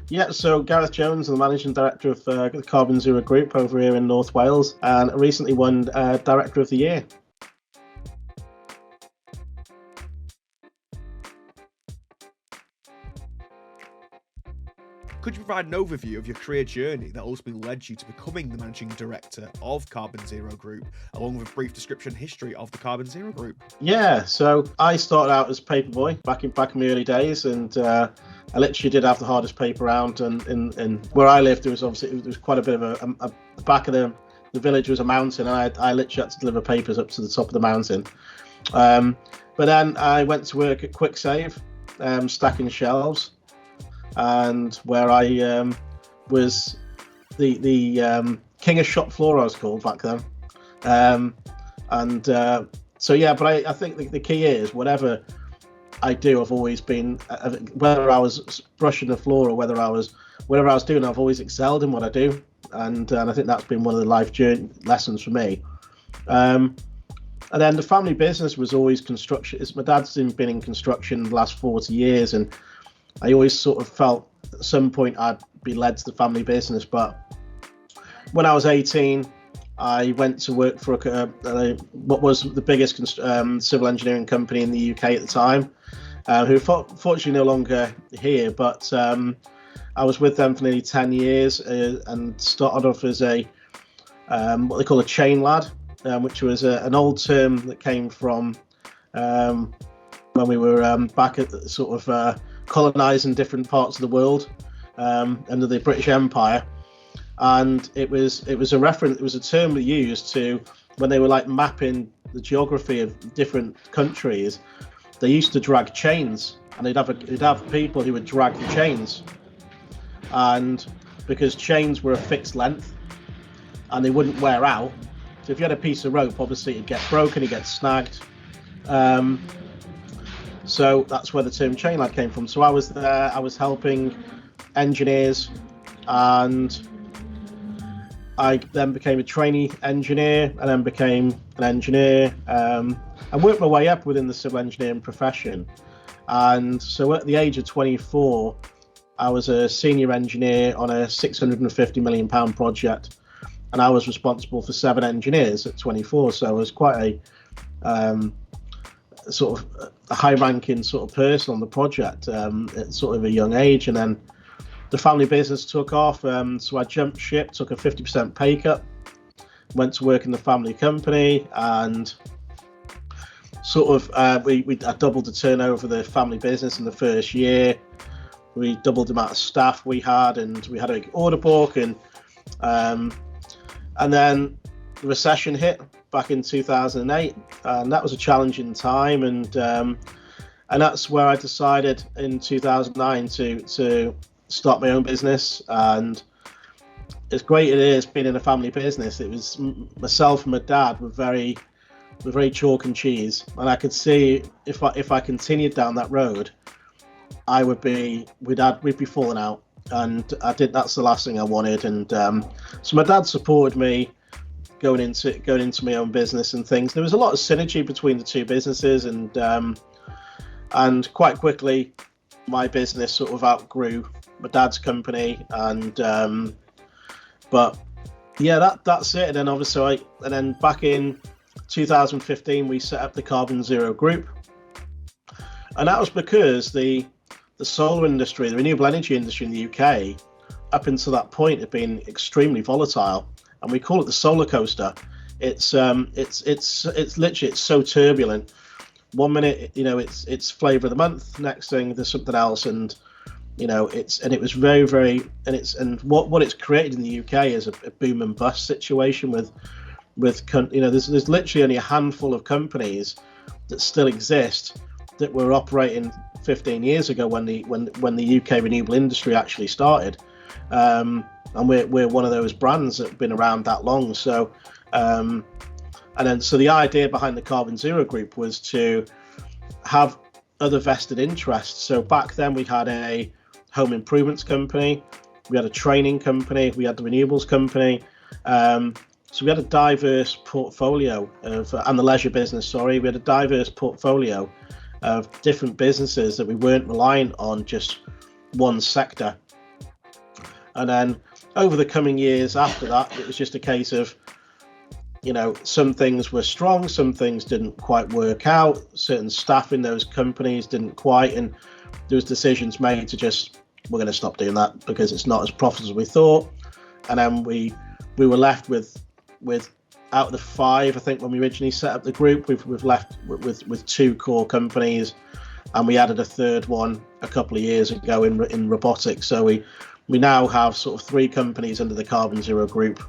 Yeah, so Gareth Jones, the managing director of the Carbon Zero Group over here in North Wales, and recently won Director of the Year. Could you provide an overview of your career journey that ultimately led you to becoming the managing director of Carbon Zero Group, along with a brief description and history of the Carbon Zero Group? Yeah, so I started out as paperboy back in my early days, and I literally did have the hardest paper round. And where I lived, there was quite a bit of a the back of the village was a mountain, and I literally had to deliver papers up to the top of the mountain. But then I went to work at Quick Save, stacking shelves, and where I was the king of shop floor, I was called back then. So yeah, but I think the key is whatever I do, I've always been, whether I was brushing the floor or whatever I was doing, I've always excelled in what I do, and I think that's been one of the life journey lessons for me. And then the family business was always construction. My dad's been in construction the last 40 years, and I always sort of felt at some point I'd be led to the family business. But when I was 18, I went to work for what was the biggest civil engineering company in the UK at the time, who fortunately no longer here. But I was with them for nearly 10 years and started off as a what they call a chain lad, which was an old term that came from when we were back at the sort of colonising different parts of the world under the British Empire. And it was a reference. It was a term we used to when they were like mapping the geography of different countries. They used to drag chains, and they'd have people who would drag the chains, and because chains were a fixed length and they wouldn't wear out. So if you had a piece of rope, obviously it'd get broken, it'd get snagged. So that's where the term chain lad came from. So I was there. I was helping engineers, and I then became a trainee engineer, and then became an engineer, and worked my way up within the civil engineering profession. And so at the age of 24, I was a senior engineer on a £650 million project, and I was responsible for 7 engineers at 24. So I was quite a sort of a high-ranking sort of person on the project at sort of a young age. And then the family business took off, so I jumped ship, took a 50% pay cut, went to work in the family company, and sort of I doubled the turnover of the family business in the first year. We doubled the amount of staff we had, and we had a big order book, and then the recession hit back in 2008, and that was a challenging time, and that's where I decided in 2009 to start my own business. And as great it is being in a family business, it was myself and my dad were very chalk and cheese, and I could see if I continued down that road, we'd be falling out, and that's the last thing I wanted. And so my dad supported me going into my own business and things. There was a lot of synergy between the two businesses, and quite quickly my business sort of outgrew my dad's company. And but yeah, that's it. And then obviously back in 2015 we set up the Carbon Zero Group, and that was because the solar industry, the renewable energy industry in the UK, up until that point had been extremely volatile, and we call it the solar coaster. It's literally so turbulent. One minute, it's flavor of the month. Next thing, there's something else, and it was very what it's created in the UK is a boom and bust situation with there's literally only a handful of companies that still exist that were operating 15 years ago when the UK renewable industry actually started, and we're one of those brands that have been around that long. So so the idea behind the Carbon Zero Group was to have other vested interests. So back then we had a home improvements company, we had a training company, we had the renewables company. So we had a diverse portfolio and the leisure business, we had a diverse portfolio of different businesses that we weren't relying on just one sector. And then over the coming years after that, it was just a case of, some things were strong, some things didn't quite work out, certain staff in those companies didn't quite, and there was decisions made to just, we're going to stop doing that because it's not as profitable as we thought. And then we were left with out of the 5, I think, when we originally set up the group, we've left with 2 core companies, and we added a third one a couple of years ago in robotics. So we now have sort of 3 companies under the Carbon Zero group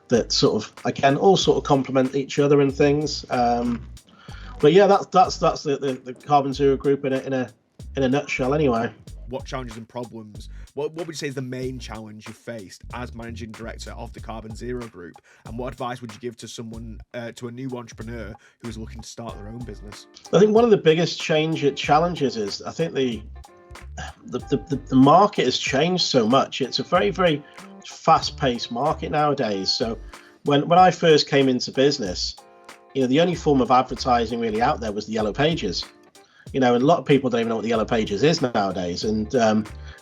that sort of, again, all sort of complement each other and things. But yeah, that's the Carbon Zero group in a nutshell anyway. What challenges and problems, what would you say is the main challenge you faced as managing director of the Carbon Zero group, and what advice would you give to someone, to a new entrepreneur who is looking to start their own business? I think one of the biggest challenges is, I think the market has changed so much. It's a very, very fast-paced market nowadays. So when I first came into business, the only form of advertising really out there was the Yellow Pages. And a lot of people don't even know what the Yellow Pages is nowadays. And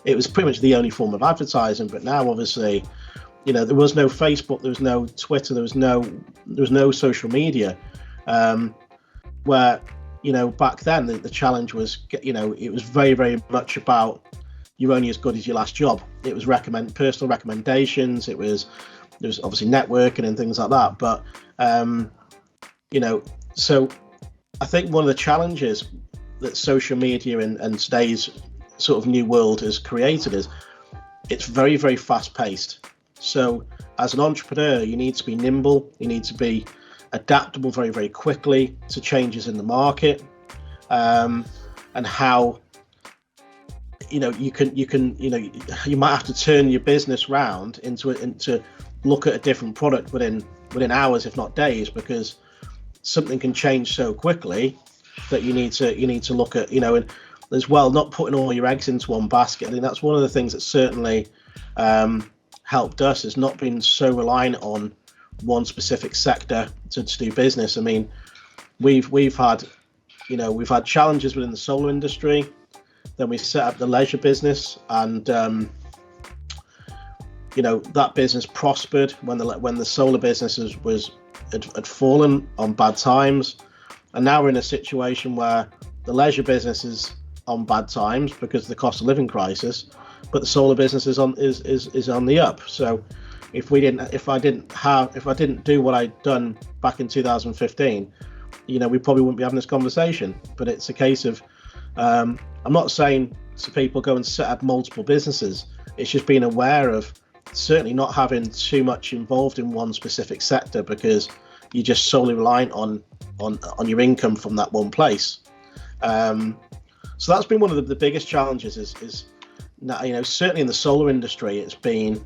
it was pretty much the only form of advertising. But now, obviously, there was no Facebook, there was no Twitter, there was no social media. Where, back then the challenge was, it was very, very much about you're only as good as your last job. It was personal recommendations. There was obviously networking and things like that. But, so I think one of the challenges that social media and today's sort of new world has created is it's very, very fast paced. So as an entrepreneur, you need to be nimble, you need to be adaptable very, very quickly to changes in the market, and how you might have to turn your business round into look at a different product within hours, if not days, because something can change so quickly that you need to look at, and as well, not putting all your eggs into one basket. I think that's one of the things that certainly helped us, is not being so reliant on one specific sector to do business. I mean, we've had challenges within the solar industry. Then we set up the leisure business, and that business prospered when the solar business had fallen on bad times. And now we're in a situation where the leisure business is on bad times because of the cost of living crisis, but the solar business is on the up. So if I didn't do what I'd done back in 2015, we probably wouldn't be having this conversation. But it's a case of, I'm not saying to people go and set up multiple businesses. It's just being aware of certainly not having too much involved in one specific sector, because you're just solely reliant on your income from that one place. So that's been one of the biggest challenges. Is certainly in the solar industry, it's been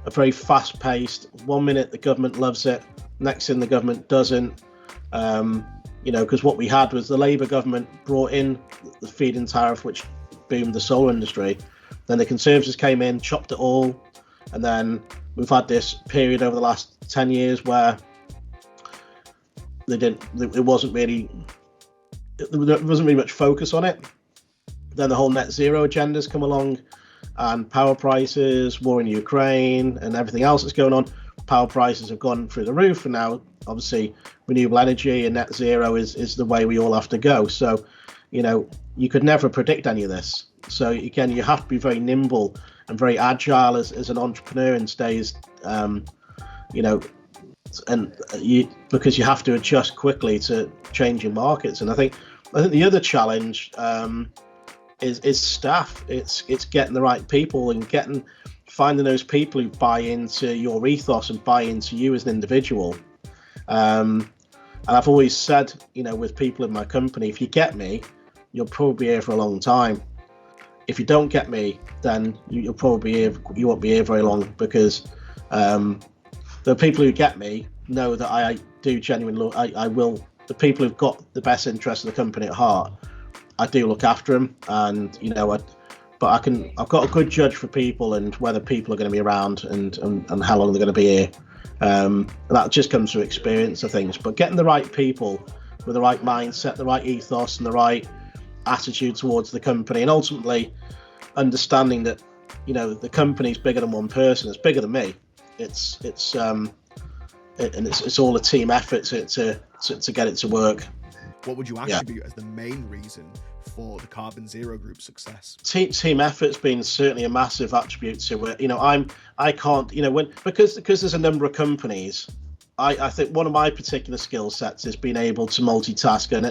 a very fast-paced. 1 minute the government loves it, next thing the government doesn't. Because what we had was the Labour government brought in the feed-in tariff, which boomed the solar industry. Then the Conservatives came in, chopped it all, and then we've had this period over the last 10 years where there wasn't really much focus on it. Then the whole net zero agenda's come along, and power prices, war in Ukraine, and everything else that's going on. Power prices have gone through the roof, and now obviously renewable energy and net zero is the way we all have to go. So, you could never predict any of this. So again, you have to be very nimble and very agile as an entrepreneur in today's, because you have to adjust quickly to changing markets. And I think the other challenge is staff. It's getting the right people and finding those people who buy into your ethos and buy into you as an individual. And I've always said, with people in my company, if you get me, you'll probably be here for a long time. If you don't get me, then you won't be here very long, because the people who get me know that I do genuinely the people who've got the best interest of the company at heart, I do look after them. And I've got a good judge for people and whether people are going to be around and how long they're going to be here. That just comes through experience of things. But getting the right people with the right mindset, the right ethos, and the right attitude towards the company, and ultimately understanding that the company's bigger than one person. It's bigger than me. It's all a team effort to get it to work. What would you attribute as the main reason for the Carbon Zero Group's success? Team effort's been certainly a massive attribute to it. I can't, because there's a number of companies. I think one of my particular skill sets is being able to multitask, and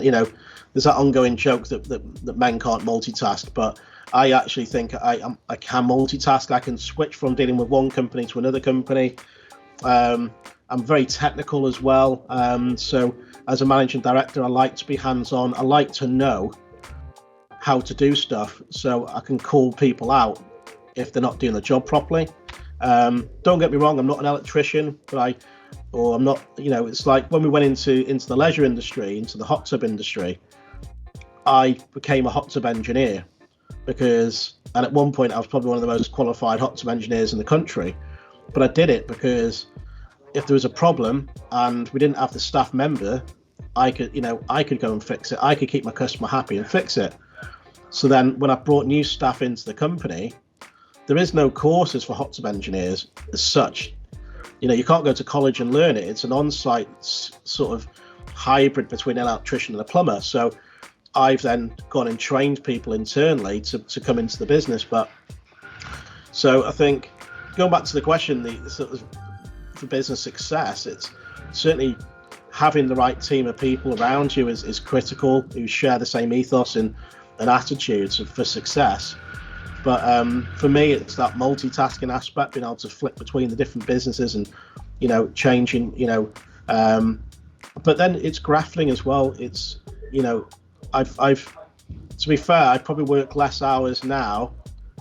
there's that ongoing joke that men can't multitask, but I actually think I can multitask. I can switch from dealing with one company to another company. I'm very technical as well. So as a managing director, I like to be hands-on. I like to know how to do stuff, so I can call people out if they're not doing the job properly. Don't get me wrong, I'm not an electrician, I'm not, it's like when we went into the leisure industry, into the hot tub industry, I became a hot tub engineer and at one point I was probably one of the most qualified hot tub engineers in the country. But I did it because if there was a problem and we didn't have the staff member, I could go and fix it. I could keep my customer happy and fix it. So then when I brought new staff into the company, there is no courses for hot tub engineers as such. You can't go to college and learn it. It's an on-site sort of hybrid between an electrician and a plumber. So I've then gone and trained people internally to come into the business. So I think, going back to the question, for business success, it's certainly having the right team of people around you is critical, who share the same ethos and attitudes for success. But for me, it's that multitasking aspect, being able to flip between the different businesses and changing. But then it's grappling as well. It's I've to be fair, I probably work less hours now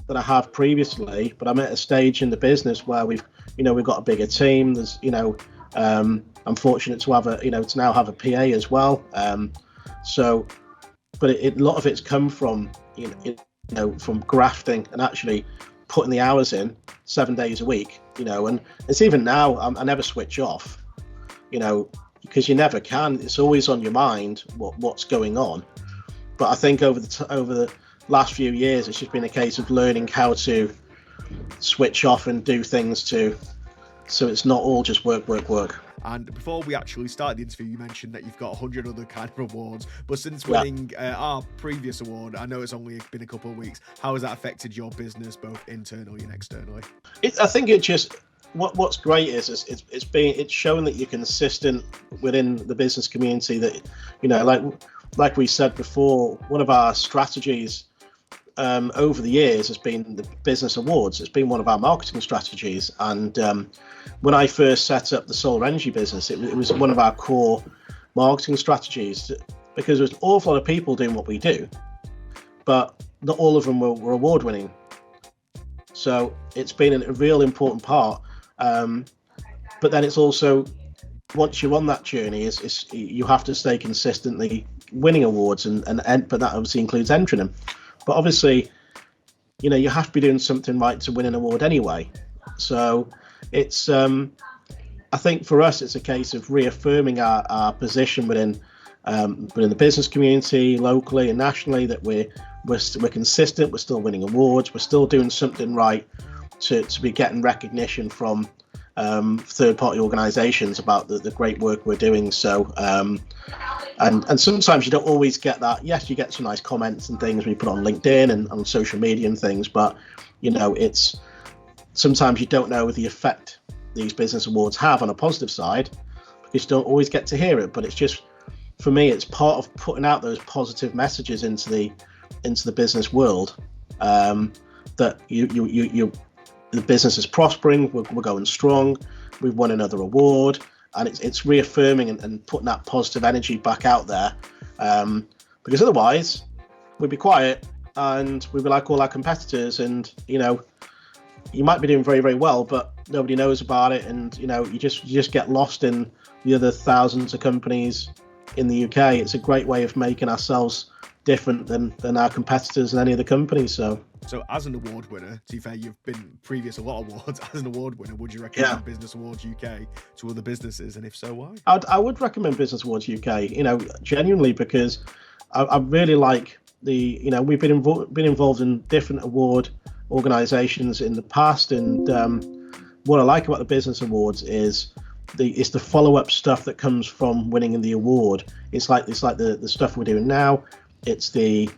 than I have previously. But I'm at a stage in the business where we've got a bigger team. There's I'm fortunate to have to now have a PA as well. But a lot of it's come from from grafting and actually putting the hours in 7 days a week, and it's even now I never switch off, because you never can. It's always on your mind what's going on. But I think over the last few years, it's just been a case of learning how to switch off and do things so it's not all just work. And before we actually started the interview, you mentioned that you've got 100 other kind of awards. But since winning our previous award, I know it's only been a couple of weeks, how has that affected your business, both internally and externally? I think it just, what's great is it's showing that you're consistent within the business community. That like we said before, one of our strategies over the years has been the business awards. It's been one of our marketing strategies, and when I first set up the solar energy business, it was one of our core marketing strategies, because there's an awful lot of people doing what we do, but not all of them were award winning. So it's been a real important part. But then it's also, once you're on that journey, is you have to stay consistently winning awards, but that obviously includes entering them. But obviously, you have to be doing something right to win an award anyway. So it's, I think for us, it's a case of reaffirming our position within the business community, locally and nationally, that we're consistent. We're still winning awards. We're still doing something right to be getting recognition from third-party organisations about the great work we're doing. So. And sometimes you don't always get that. Yes, you get some nice comments and things when you put on LinkedIn and on social media and things, but it's sometimes you don't know the effect these business awards have on a positive side, because you don't always get to hear it. But it's just, for me, it's part of putting out those positive messages into the business world, that the business is prospering, we're going strong, we've won another award. And it's reaffirming and putting that positive energy back out there, because otherwise we'd be quiet and we'd be like all our competitors, and you might be doing very, very well, but nobody knows about it, and you just get lost in the other thousands of companies in the UK. It's a great way of making ourselves different than our competitors and any other companies. So as an award winner, to be fair, you've been previous a lot of awards. As an award winner, would you recommend Business Awards UK to other businesses, and if so, why? I would recommend Business Awards UK, genuinely, because I really like we've been involved in different award organizations in the past. And what I like about the business awards is the follow-up stuff that comes from winning the award. It's like the stuff we're doing now. It's the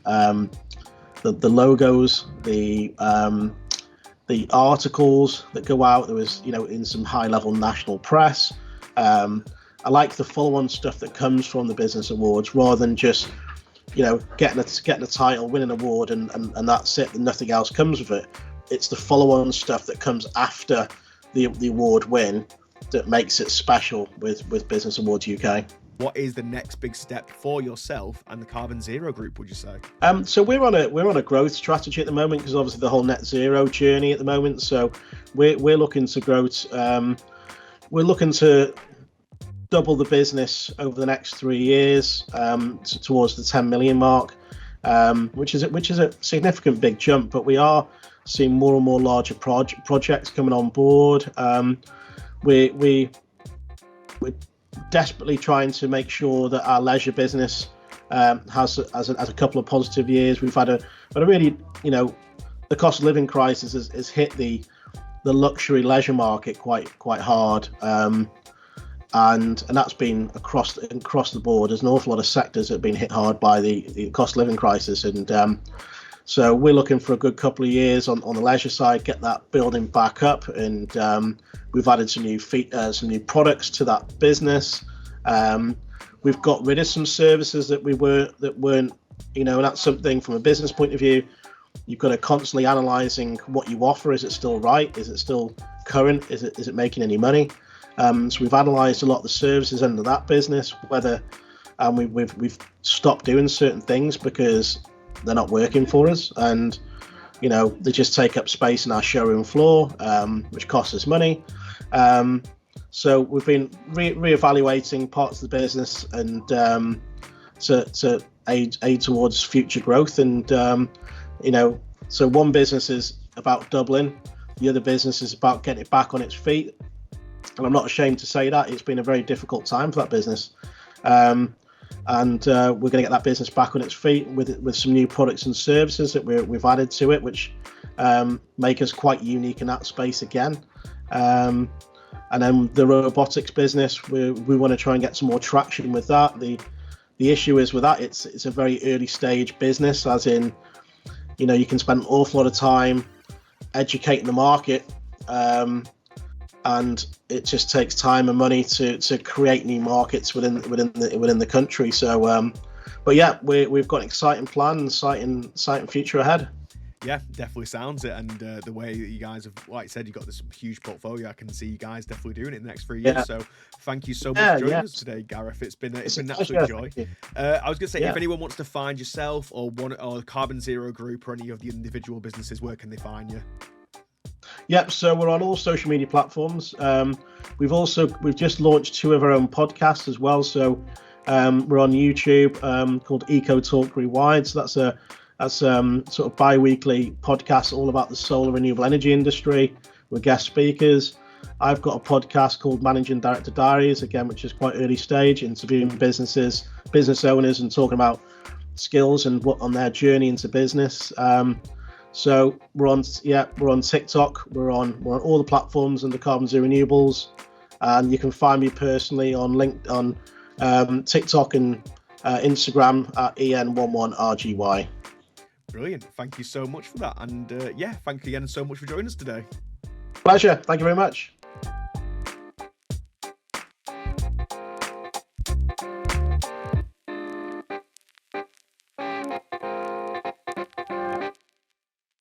logos, the articles that go out. There was, in some high-level national press. I like the follow-on stuff that comes from the business awards, rather than just, getting a title, winning an award, and that's it, and nothing else comes with it. It's the follow-on stuff that comes after the award win that makes it special with Business Awards UK. What is the next big step for yourself and the Carbon Zero Group, would you say? So we're on a growth strategy at the moment, because obviously the whole net zero journey at the moment. So we're looking to grow. We're looking to double the business over the next 3 years, towards the 10 million mark, which is a significant big jump. But we are seeing more and more larger projects coming on board. We're desperately trying to make sure that our leisure business has a couple of positive years. We've had a really, the cost of living crisis has hit the luxury leisure market quite hard, and that's been across the board. There's an awful lot of sectors that have been hit hard by the cost of living crisis, and so we're looking for a good couple of years on the leisure side, get that building back up, and we've added some new products to that business. We've got rid of some services that weren't, and that's something from a business point of view. You've got to constantly analysing what you offer. Is it still right? Is it still current? Is it making any money? So we've analysed a lot of the services under that business, we've stopped doing certain things because they're not working for us, and they just take up space in our showroom floor, which costs us money. So we've been re-evaluating parts of the business, and to aid towards future growth. And so one business is about doubling, the other business is about getting it back on its feet. And I'm not ashamed to say that it's been a very difficult time for that business. And we're going to get that business back on its feet with some new products and services that we've added to it, which make us quite unique in that space again. And then the robotics business, we want to try and get some more traction with that. The issue is with that, it's a very early stage business, as in, you can spend an awful lot of time educating the market, and it just takes time and money to create new markets within the country. So, but yeah, we've got an exciting plan, exciting future ahead. Yeah, definitely sounds it. And the way that you guys have, like I said, you've got this huge portfolio. I can see you guys definitely doing it in the next 3 years. Yeah. So thank you so much for joining us today, Gareth. It's been an absolute joy. I was going to say, if anyone wants to find yourself or the Carbon Zero Group or any of the individual businesses, where can they find you? Yep, so we're on all social media platforms. We've just launched 2 of our own podcasts as well. So we're on YouTube, called Eco Talk Rewired. So that's sort of bi-weekly podcast all about the solar renewable energy industry with guest speakers. I've got a podcast called Managing Director Diaries, again, which is quite early stage, interviewing business owners and talking about skills and what on their journey into business. So we're on TikTok, we're on all the platforms under Carbon Zero Renewables, and you can find me personally on TikTok and Instagram at en11rgy. Brilliant. Thank you so much for that. And thank you again so much for joining us today. Pleasure. Thank you very much.